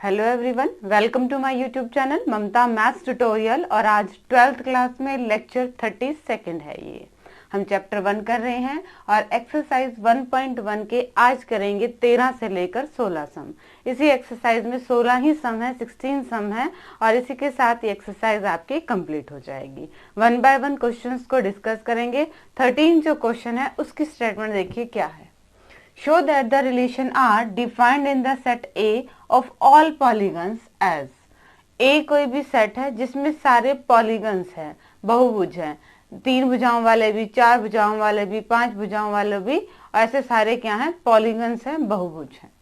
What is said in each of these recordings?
Hello everyone, welcome to my YouTube channel Mamta maths tutorial. और आज 12th class में lecture 32 है। ये हम चैप्टर 1 कर रहे हैं और एक्सरसाइज 1.1 के आज करेंगे 13 से लेकर 16 सम। इसी एक्सरसाइज में 16 ही सम है, 16 सम है और इसी के साथ ये एक्सरसाइज आपकी कंप्लीट हो जाएगी। 1 बाय 1 क्वेश्चंस को डिस्कस करेंगे। 13 जो क्वेश्चन है उसकी स्टेटमेंट देखिए क्या है। Show that the relation R defined in the set A of all polygons as A कोई भी सेट है जिसमें सारे पॉलीगन्स हैं, बहुभुज हैं, 3 भुजाओं वाले भी, 4 भुजाओं वाले भी, 5 भुजाओं वाले भी, ऐसे सारे क्या हैं, पॉलीगन्स हैं, बहुभुज हैं।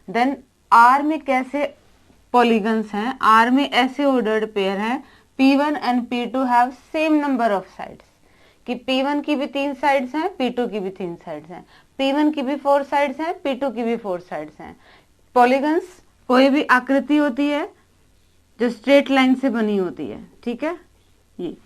देन R में कैसे पॉलीगन्स हैं? R में ऐसे ऑर्डर्ड पेयर हैं P1 and P2 have same number of sides, कि P1 की भी 3 साइड्स हैं, P2 की भी 3 साइड्स हैं, P1 की भी 4 साइड्स हैं, P2 की भी 4 साइड्स हैं। पॉलीगन्स कोई भी आकृति होती है जो स्ट्रेट लाइन से बनी होती है, ठीक है। ये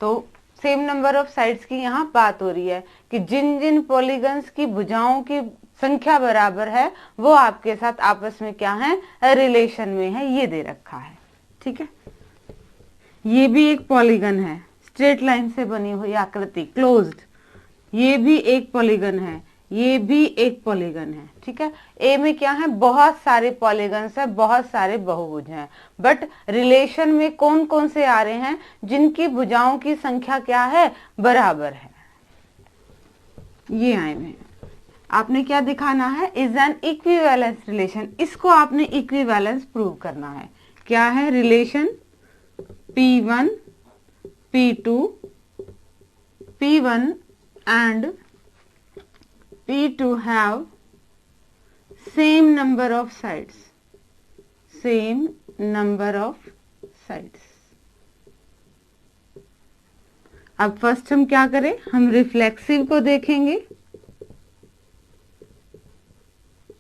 तो सेम नंबर ऑफ साइड्स की यहाँ बात हो रही है कि जिन जिन पॉलीगन्स की भुजाओं की संख्या बराबर है वो आपके साथ आपस में क्या है, रिलेशन में है, ये दे रखा है, ठीक है। ये भी एक पॉलीगन है, स्ट्रेट लाइन से बनी हुई आकृति, क्लोज्ड। ये भी एक पॉलीगन है, ये भी एक पॉलीगन है, ठीक है। ए में क्या है, बहुत सारे पॉलीगन्स है, बहुत सारे बहुभुज हैं, बट रिलेशन में कौन कौन से आ रहे हैं, जिनकी भुजाओं की संख्या क्या है, बराबर है, ये आए हुए हैं। आपने क्या दिखाना है, इज एन इक्विवेलेंस रिलेशन। इसको आपने इक्विवेलेंस प्रूव करना है। क्या है relation? P1 P2 P1 and P2 have same number of sides, same number of sides। अब फर्स्ट हम क्या करें, हम रिफ्लेक्सिव को देखेंगे।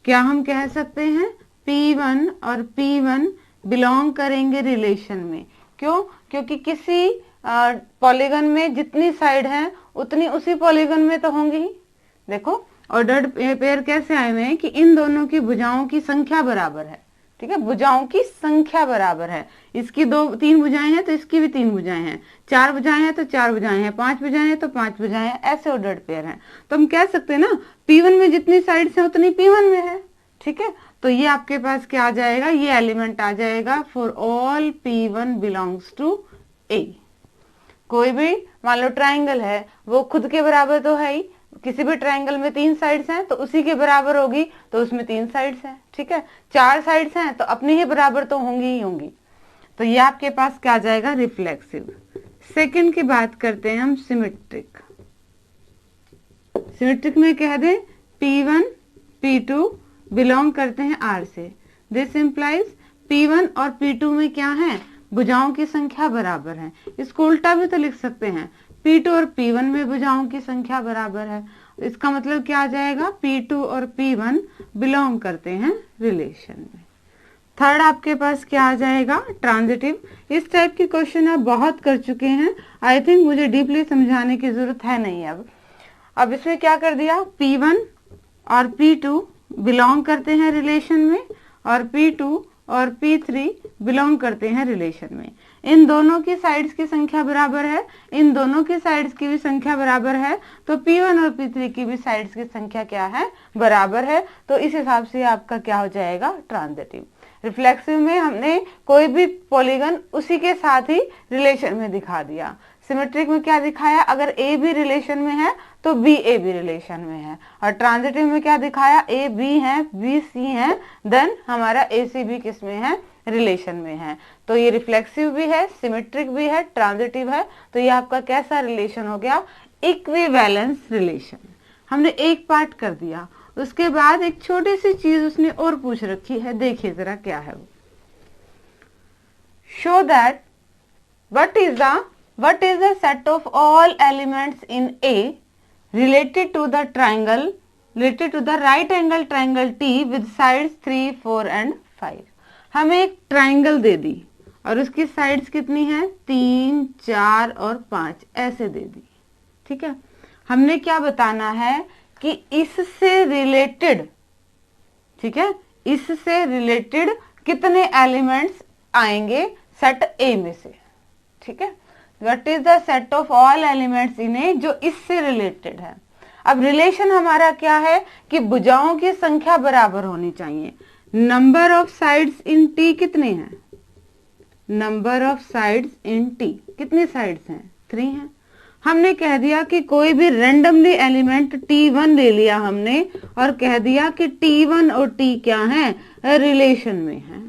क्या हम कह सकते हैं P1 और P1 बिलोंग करेंगे रिलेशन में? क्यों? क्योंकि किसी पॉलीगन में जितनी साइड है उतनी उसी पॉलीगन में तो होंगी ही। देखो ऑर्डर्ड पेयर कैसे आए हुए हैं कि इन दोनों की भुजाओं की संख्या बराबर है, ठीक है, भुजाओं की संख्या बराबर है। इसकी 3 भुजाएं हैं तो इसकी भी 3 भुजाएं हैं, 4 भुजाएं हैं तो 4 भुजाएं हैं, 5 भुजाएं हैं तो 5 भुजाएं हैं, ऐसे ऑर्डर्ड पेयर हैं। तो हम कह सकते हैं ना P1 में जितनी साइड्स हैं उतनी P1 में है, ठीक है। तो ये आपके पास क्या आ जाएगा, ये एलिमेंट आ जाएगा for all P1 belongs to A। कोई भी मान लो ट्राइंगल है, वो खुद के बराबर तो है ही, किसी भी ट्राइंगल में 3 साइड्स हैं तो उसी के बराबर होगी, तो उसमें 3 साइड्स हैं, ठीक है। 4 साइड्स हैं तो अपनी ही बराबर तो होंगी ही होंगी। तो ये आपके पास क्या आ जाएगा, रिफ्लेक्सिव। सेकंड की बात करते हैं हम सिमेट्रिक। सिमेट्रिक में कह दें P1 P2 बिलोंग करते हैं R से। दिस इंप्लाइज P1 और P2 में क्या है, भुजाओं की संख्या बराबर है। इसको उल्टा भी तो लिख सकते हैं, P2 और P1 में भुजाओं की संख्या बराबर है। इसका मतलब क्या आ जाएगा, P2 और P1 बिलोंग करते हैं रिलेशन में। थर्ड आपके पास क्या आ जाएगा, ट्रांजिटिव। इस टाइप के क्वेश्चन आप बहुत कर चुके हैं, आई थिंक मुझे डीपली समझाने की जरूरत है नहीं। अब इसमें क्या कर दिया, P1 और P2 बिलोंग करते हैं रिलेशन में और P2 और P3 बिलोंग करते हैं रिलेशन में। इन दोनों की साइड्स की संख्या बराबर है, इन दोनों की साइड्स की भी संख्या बराबर है, तो P1 और P3 की भी साइड्स की संख्या क्या है, बराबर है। तो इस हिसाब से आपका क्या हो जाएगा, ट्रांजिटिव। रिफ्लेक्सिव में हमने कोई भी पॉलीगन उसी के साथ ही रिलेशन में दिखा दिया। सिमेट्रिक में क्या दिखाया, अगर A भी रिलेशन में है तो B A भी रिलेशन में है। और ट्रांजिटिव में क्या दिखाया, A B है, B C है, देन हमारा A C B किस में है, रिलेशन में है। तो ये रिफ्लेक्सिव भी है, सिमेट्रिक भी है, ट्रांजिटिव है। तो ये आपका कैसा रिलेशन हो गया, इक्विवेलेंस रिलेशन। हमने एक पार्ट कर दिया, उसके बाद एक छोटी सी चीज उसने और पूछ रखी है, देखिए जरा क्या है वो। Show that what is the set of all elements in A related to the right angle triangle T with sides 3, 4 and 5। हमें एक ट्राइंगल दे दी और उसकी साइड्स कितनी है, 3, 4 और 5 ऐसे दे दी, ठीक है। हमने क्या बताना है कि इससे रिलेटेड, ठीक है, इससे रिलेटेड कितने एलिमेंट्स आएंगे सेट ए में से, ठीक है। What is the set of all elements in A, जो इससे रिलेटेड है। अब रिलेशन हमारा क्या है कि भुजाओं की संख्या बराबर होनी चाहिए। Number of sides in T कितने हैं, number of sides in T, कितनी साइड्स हैं, 3 हैं। हमने कह दिया कि कोई भी रैंडमली एलिमेंट T1 ले लिया हमने और कह दिया कि T1 और T क्या है, रिलेशन में है,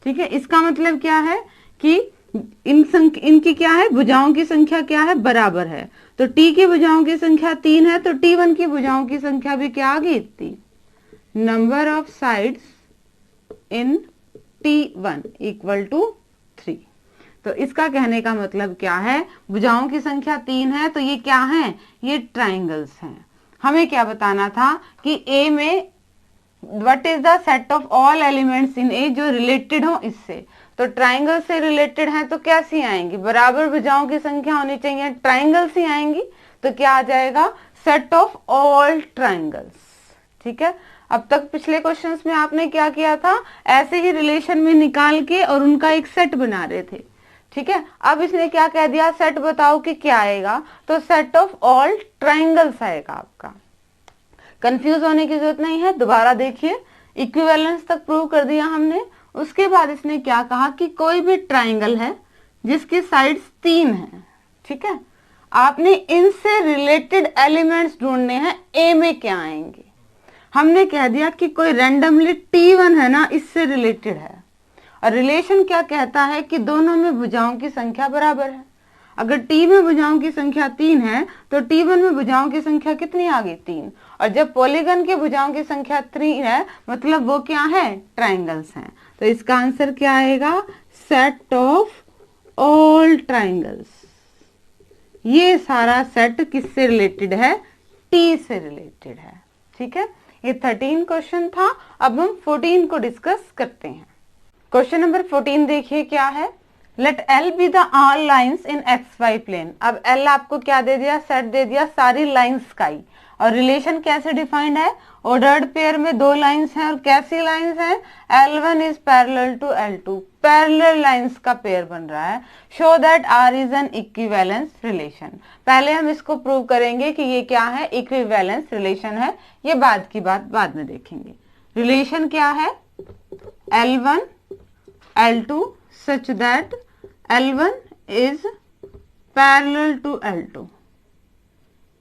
ठीक है। इसका मतलब क्या है कि इनकी क्या है, भुजाओं की संख्या क्या है, बराबर है। तो T की भुजाओं की संख्या 3 है, तो T1 की भुजाओं की संख्या भी क्या आ गई, 3। Number of sides in T1 equal to 3। तो इसका कहने का मतलब क्या है, भुजाओं की संख्या 3 है, तो ये क्या है, ये ट्राइंगल्स हैं। हमें क्या बताना था कि ए में what is the set of all elements in A, जो रिलेटेड हो इससे। तो ट्राइंगल से रिलेटेड है तो कैसी आएंगी, बराबर भुजाओं की संख्या होनी चाहिए, ट्राइंगल से आएंगी। तो क्या आ जाएगा, सेट ऑफ ऑल ट्राइंगल्स, ठीक है। अब तक पिछले क्वेश्चंस में आपने क्या किया था, ऐसे ही रिलेशन में निकाल के और उनका एक सेट बना रहे थे, ठीक है। अब इसने क्या कह दिया, सेट बताओ कि क्या आएगा, तो सेट ऑफ ऑल ट्राइंगल्स आएगा आपका। कंफ्यूज होने की जरूरत नहीं है, दोबारा देखिए। इक्विवेलेंस तक प्रूव कर दिया हमने। उसके बाद इसने क्या कहा कि कोई भी ट्राइंगल है जिसकी साइड्स 3 है, ठीक है। आपने इनसे रिलेटेड एलिमेंट्स ढूंढने हैं, ए में क्या आएंगे। हमने कह दिया कि कोई रैंडमली T1 है ना, इससे रिलेटेड है। और रिलेशन क्या कहता है कि दोनों में भुजाओं की संख्या बराबर है। अगर T में भुजाओं की संख्या 3 है तो T1 में भुजाओं की संख्या कितनी आ गई, 3। और जब पॉलीगन की भुजाओं की संख्या 3 है, मतलब वो क्या है, ट्राइंगल्स हैं। तो इसका आंसर क्या आएगा, सेट ऑफ ऑल ट्राइंगल्स। ये सारा सेट किससे रिलेटेड है, T से रिलेटेड है, ठीक है। ये 13 क्वेश्चन था। अब हम 14 को डिस्कस करते हैं। क्वेश्चन नंबर 14 देखिए क्या है, let L be the all lines in XY plane. अब L आपको क्या दे दिया, सेट दे दिया सारी लाइन्स का ही। और रिलेशन कैसे डिफाइंड है, ऑर्डर्ड पेयर में 2 लाइन्स हैं, और कैसी लाइन्स हैं, L1 is parallel to L2, parallel lines का पेयर बन रहा है। Show that R is an equivalence relation. पहले हम इसको प्रूव करेंगे कि ये क्या है, इक्विवेलेंस रिलेशन है। ये बाद की बात बाद में देखेंगे। रिलेशन क्या है, L1 L2 such that L1 is parallel to L2,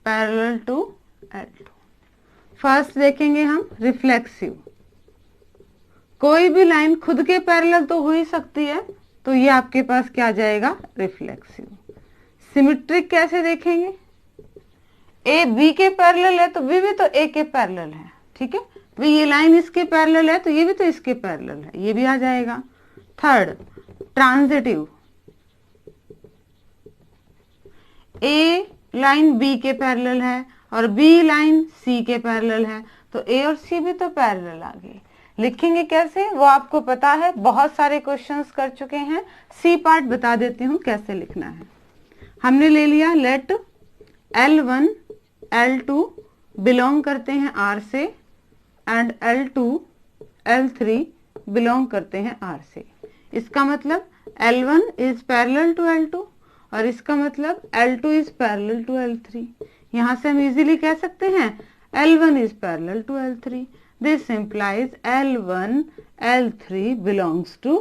parallel to L2। First देखेंगे हम रिफ्लेक्सिव। कोई भी लाइन खुद के पैरेलल तो हो ही सकती है, तो ये आपके पास क्या आ जाएगा, रिफ्लेक्सिव। सिमेट्रिक कैसे देखेंगे, ए बी के पैरेलल है तो बी भी तो ए के पैरेलल है, ठीक है। तो ये लाइन इसके पैरेलल है तो ये भी तो इसके पैरेलल है, ये भी आ जाएगा। थर्ड ट्रांजिटिव, ए लाइन बी के पैरेलल है और बी लाइन सी के पैरेलल है, तो ए और सी भी तो पैरेलल आ गए। लिखेंगे कैसे, वो आपको पता है, बहुत सारे क्वेश्चंस कर चुके हैं। सी पार्ट बता देती हूँ कैसे लिखना है। हमने ले लिया लेट L1 L2 बिलोंग करते हैं R से एंड L2 L3 बिलोंग करते हैं R से। इसका मतलब L1 is parallel to L2 और इसका मतलब L2 is parallel to L3। यहां से हम इजीली कह सकते हैं L1 is parallel to L3। This implies L1 L3 belongs to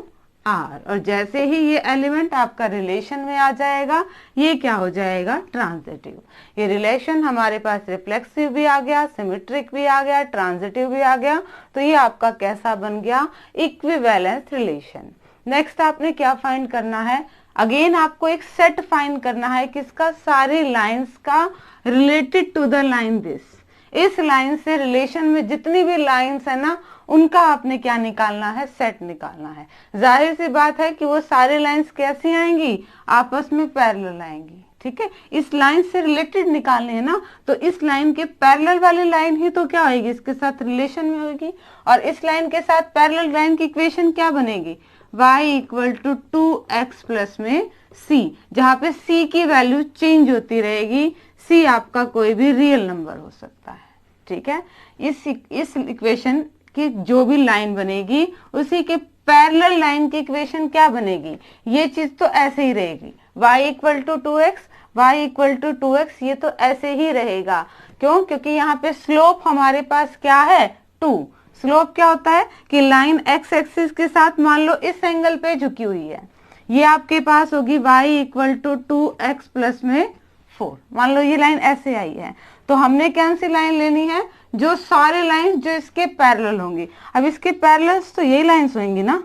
R। और जैसे ही ये एलिमेंट आपका रिलेशन में आ जाएगा, ये क्या हो जाएगा, ट्रांजिटिव। ये रिलेशन हमारे पास रिफ्लेक्सिव भी आ गया, सिमेट्रिक भी आ गया, ट्रांजिटिव भी आ गया। तो ये आपका कैसा बन गया, इक्विवेलेंस रिलेशन। नेक्स्ट आपने क्या फाइंड करना है, अगेन आपको एक सेट फाइंड करना है किसका, सारी लाइंस का, related to the line this. इस लाइन से रिलेशन में जितनी भी लाइंस है ना, उनका आपने क्या निकालना है, सेट निकालना है। जाहिर सी बात है कि वो सारे लाइंस कैसी आएंगी, आपस में पैरेलल आएंगी, ठीक है। इस लाइन से रिलेटेड निकालने हैं ना, तो इस लाइन के पैरेलल वाली लाइन ही तो क्या होगी, इसके साथ रिलेशन में होगी। और इस लाइन के साथ पैरेलल लाइन की इक्वेशन क्या बनेगी, y equal to 2x plus में c, जहां पे c की वैल्यू चेंज होती रहेगी। c आपका कोई भी रियल नंबर हो सकता है, ठीक है। इस इक्वेशन की जो भी लाइन बनेगी, उसी के पैरेलल लाइन की इक्वेशन क्या बनेगी, ये चीज तो ऐसे ही रहेगी, y equal to 2x, y equal to 2x, ये तो ऐसे ही रहेगा। क्यों? क्योंकि यहाँ पे स्लोप हमारे पास क्या है, 2। स्लोप क्या होता है कि लाइन x एक्सिस के साथ मान लो इस एंगल पे झुकी हुई है, ये आपके पास होगी y equal to 2x plus में 4। मान लो ये लाइन ऐसे आई है, तो हमने कौन सी लाइन लेनी है, जो सारे लाइन जो इसके पैरेलल होंगी। अब इसके पैरेलल्स तो यही लाइंस होंगी ना,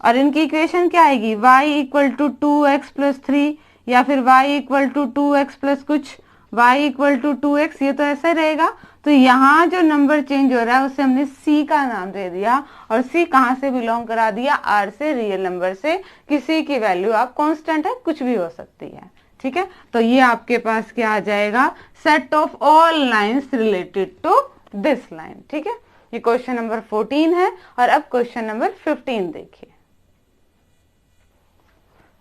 और इनकी इक्वेशन क्या आएगी, y equal to 2x plus 3, या फिर y equal to 2x plus कुछ, y इक्वल टू 2x, ये तो ऐसे रहेगा। तो यहाँ जो नंबर चेंज हो रहा है उसे हमने c का नाम दे दिया, और c कहाँ से बिलोंग करा दिया, r से, रियल नंबर से। किसी की वैल्यू आप कांस्टेंट है, कुछ भी हो सकती है, ठीक है। तो ये आपके पास क्या आ जाएगा, set of all lines related to this line, ठीक है। ये क्वेश्चन नंबर 14 है। और अब क्वेश्चन नंबर 15 देखिए।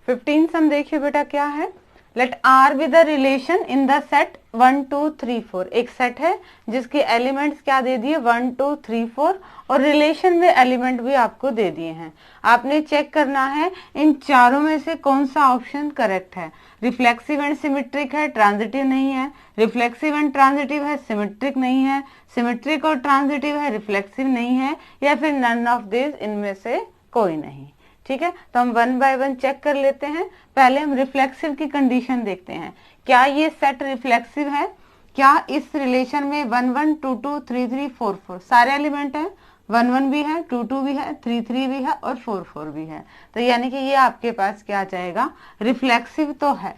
15 सम देखिए बेटा क्या है, let R be the relation in the set 1 2 3 4। एक सेट है जिसके एलिमेंट्स क्या दे दिए, 1 2 3 4, और रिलेशन में एलिमेंट भी आपको दे दिए हैं। आपने चेक करना है इन चारों में से कौन सा ऑप्शन करेक्ट है। रिफ्लेक्सिव एंड सिमेट्रिक है, ट्रांजिटिव नहीं है। रिफ्लेक्सिव एंड ट्रांजिटिव है, सिमेट्रिक नहीं है। सिमेट्रिक और ट्रांजिटिव है, रिफ्लेक्सिव नहीं है, या फिर नन ऑफ दिस, इनमें से कोई नहीं, ठीक है। तो हम 1 बाय 1 चेक कर लेते हैं। पहले हम रिफ्लेक्सिव की कंडीशन देखते हैं, क्या ये सेट रिफ्लेक्सिव है, क्या इस रिलेशन में 1 1 2 2 3 3 4 4 सारे एलिमेंट हैं, 1 1 भी है, 2 2 भी है, 3 3 भी है, और 4 4 भी है। तो यानी कि ये आपके पास क्या आ जाएगा, रिफ्लेक्सिव तो है,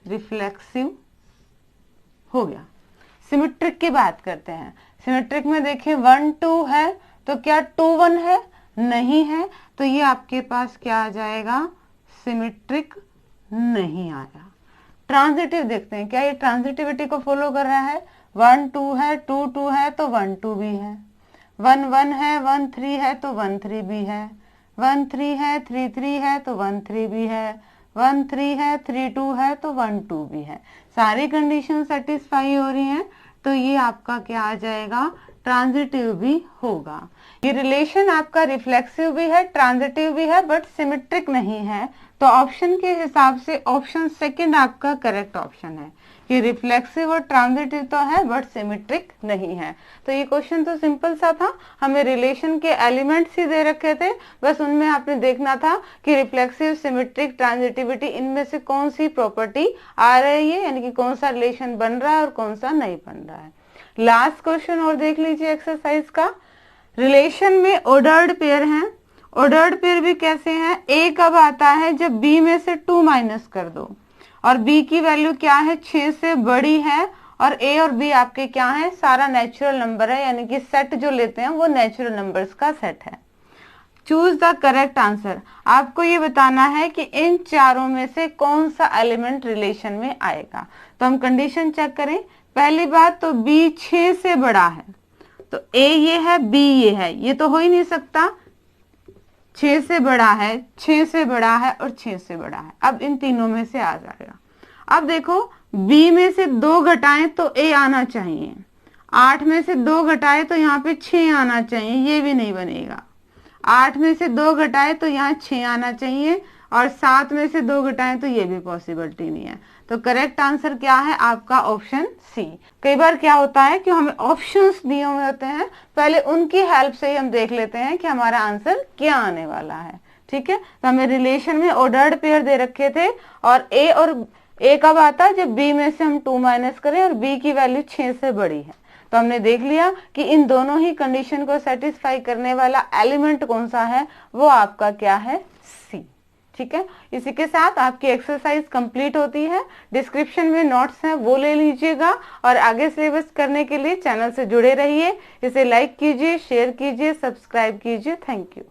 रिफ्लेक्सिव हो गया। सिमेट्रिक की बात करते हैं। सिमेट्रिक में देखें 1 2 है, तो क्या 2 1 है, नहीं है, तो ये आपके पास क्या आ जाएगा, सिमेट्रिक नहीं आया। ट्रांजिटिव देखते हैं, क्या ये ट्रांजिटिविटी को फॉलो कर रहा है, 1 2 है, 2 2 है, तो 1 2 भी है, 1 1 है, 1 3 है, तो 1 3 भी है, 1 3 है, 3 3 है, तो 1 3 भी है, 1 3 है, 3 2 है, तो 1 2 भी है। सारी कंडीशन सेटिस्फाई हो रही हैं, तो ये आपका क्या आ जाएगा, ट्रांजिटिव भी होगा। ये रिलेशन आपका रिफ्लेक्सिव भी है, ट्रांजिटिव भी है, बट सिमेट्रिक नहीं है। तो ऑप्शन के हिसाब से ऑप्शन सेकंड आपका करेक्ट ऑप्शन है कि रिफ्लेक्सिव और ट्रांजिटिव तो है बट सिमेट्रिक नहीं है। तो ये क्वेश्चन तो सिंपल सा था, हमें रिलेशन के एलिमेंट्स ही दे रखे थे, बस उनमें आपने देखना था कि रिफ्लेक्सिव, सिमेट्रिक, ट्रांजिटिविटी, इनमें से कौन सी प्रॉपर्टी आ रही है, यानी कि कौन सा रिलेशन बन रहा है और कौन सा नहीं बन रहा है। लास्ट क्वेश्चन और देख लीजिए एक्सरसाइज का। रिलेशन में ऑर्डर्ड पेयर हैं, ऑर्डर्ड पेयर भी कैसे हैं, ए कब आता है, जब बी में से 2 माइनस कर दो, और बी की वैल्यू क्या है, 6 से बड़ी है, और ए और बी आपके क्या है, सारा नेचुरल नंबर है, यानी कि सेट जो लेते हैं वो नेचुरल नंबर्स का सेट है। Choose the correct answer. आपको ये बताना है कि इन चारों में से कौन सा एलिमेंट रिलेशन में आएगा। तो हम कंडीशन चेक करें। पहली बात तो बी 6 से बड़ा है, तो ए ये है, बी ये है, ये तो हो ही नहीं सकता, 6 से बड़ा है, 6 से बड़ा है, और 6 से बड़ा है। अब इन तीनों में से आ जाएगा। अब देखो बी में से 2 घटाएं तो ए आना चाहिए, 8 में से 2 घटाए तो यहाँ पे 6 आना चाहिए, ये भी नहीं बनेगा। 8 में से 2 घटाए तो यहाँ 6 आना चाहिए, और 7 में से 2 घटाएं तो ये भी पॉसिबिलिटी नहीं है। तो करेक्ट आंसर क्या है आपका, ऑप्शन सी। कई बार क्या होता है कि हमें ऑप्शंस दिए हुए होते हैं, पहले उनकी हेल्प से ही हम देख लेते हैं कि हमारा आंसर क्या आने वाला है, ठीक है। तो हमें रिलेशन में ऑर्डर्ड पेयर दे रखे थे, और ए कब आता है, जब बी में से हम 2 माइनस करें और बी की वैल्यू 6 से बड़ी है। तो हमने देख लिया कि इन दोनों ही कंडीशन को सेटिस्फाई करने वाला एलिमेंट कौन सा है, वो आपका क्या है, सी, ठीक है। इसी के साथ आपकी एक्सरसाइज कंप्लीट होती है। डिस्क्रिप्शन में नोट्स हैं, वो ले लीजिएगा, और आगे सिलेबस करने के लिए चैनल से जुड़े रहिए। इसे लाइक कीजिए, शेयर कीजिए, सब्सक्राइब कीजिए। Thank you.